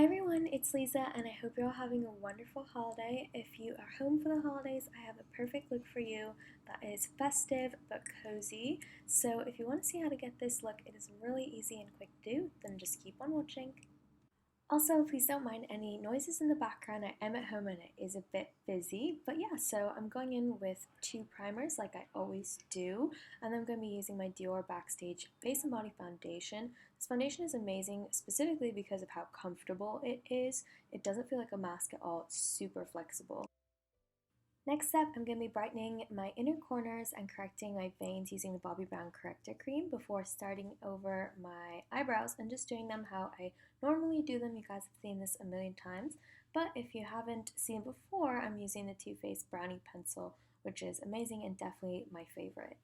everyone, it's Lisa and I hope you're all having a wonderful holiday. If you are home for the holidays, I have a perfect look for you that is festive but cozy. So if you want to see how to get this look, it is really easy and quick to do, then just keep on watching. Also, please don't mind any noises in the background. I am at home and it is a bit busy. But yeah, so I'm going in with two primers like I always do. And then I'm going to be using my Dior Backstage Face and Body Foundation. This foundation is amazing specifically because of how comfortable it is. It doesn't feel like a mask at all. It's super flexible. Next up, I'm going to be brightening my inner corners and correcting my veins using the Bobbi Brown Corrector Cream before starting over my eyebrows and just doing them how I normally do them. You guys have seen this a million times, but if you haven't seen before, I'm using the Too Faced Brownie pencil, which is amazing and definitely my favorite.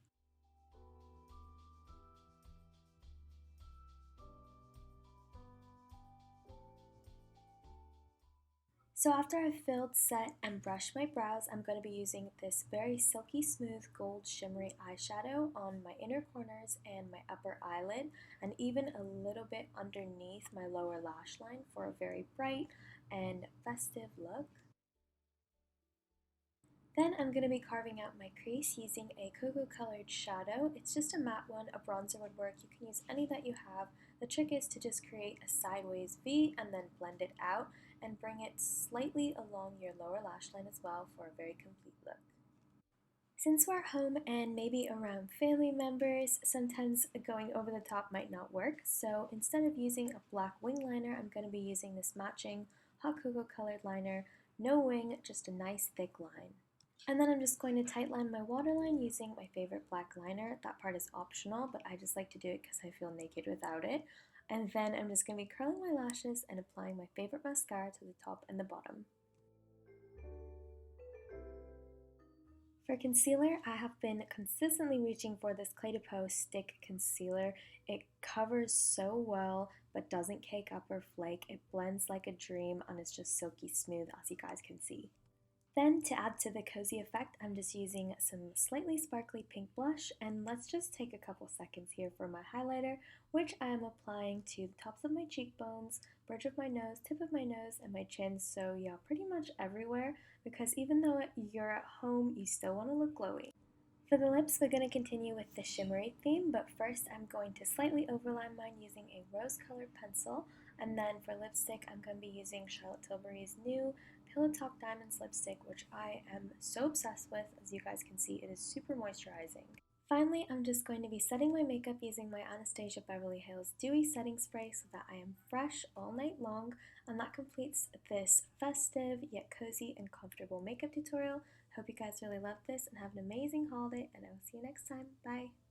So after I've filled, set, and brushed my brows, I'm going to be using this very silky smooth gold shimmery eyeshadow on my inner corners and my upper eyelid, and even a little bit underneath my lower lash line for a very bright and festive look. Then I'm going to be carving out my crease using a cocoa colored shadow. It's just a matte one, a bronzer would work. You can use any that you have. The trick is to just create a sideways V and then blend it out and bring it slightly along your lower lash line as well for a very complete look. Since we're home and maybe around family members, sometimes going over the top might not work. So instead of using a black wing liner, I'm going to be using this matching hot cocoa colored liner. No wing, just a nice thick line. And then I'm just going to tightline my waterline using my favorite black liner. That part is optional, but I just like to do it because I feel naked without it. And then I'm just going to be curling my lashes and applying my favorite mascara to the top and the bottom. For concealer, I have been consistently reaching for this Clé de Peau Stick Concealer. It covers so well, but doesn't cake up or flake. It blends like a dream and it's just silky smooth, as you guys can see. Then to add to the cozy effect, I'm just using some slightly sparkly pink blush, and let's just take a couple seconds here for my highlighter, which I am applying to the tops of my cheekbones, bridge of my nose, tip of my nose, and my chin, so yeah, pretty much everywhere, because even though you're at home, you still want to look glowy. For the lips, we're going to continue with the shimmery theme, but first I'm going to slightly overline mine using a rose-colored pencil, and then for lipstick, I'm going to be using Charlotte Tilbury's new Pillow Talk Diamonds lipstick, which I am so obsessed with. As you guys can see, it is super moisturizing. Finally, I'm just going to be setting my makeup using my Anastasia Beverly Hills Dewy Setting Spray so that I am fresh all night long, and that completes this festive yet cozy and comfortable makeup tutorial. Hope you guys really loved this and have an amazing holiday, and I will see you next time. Bye!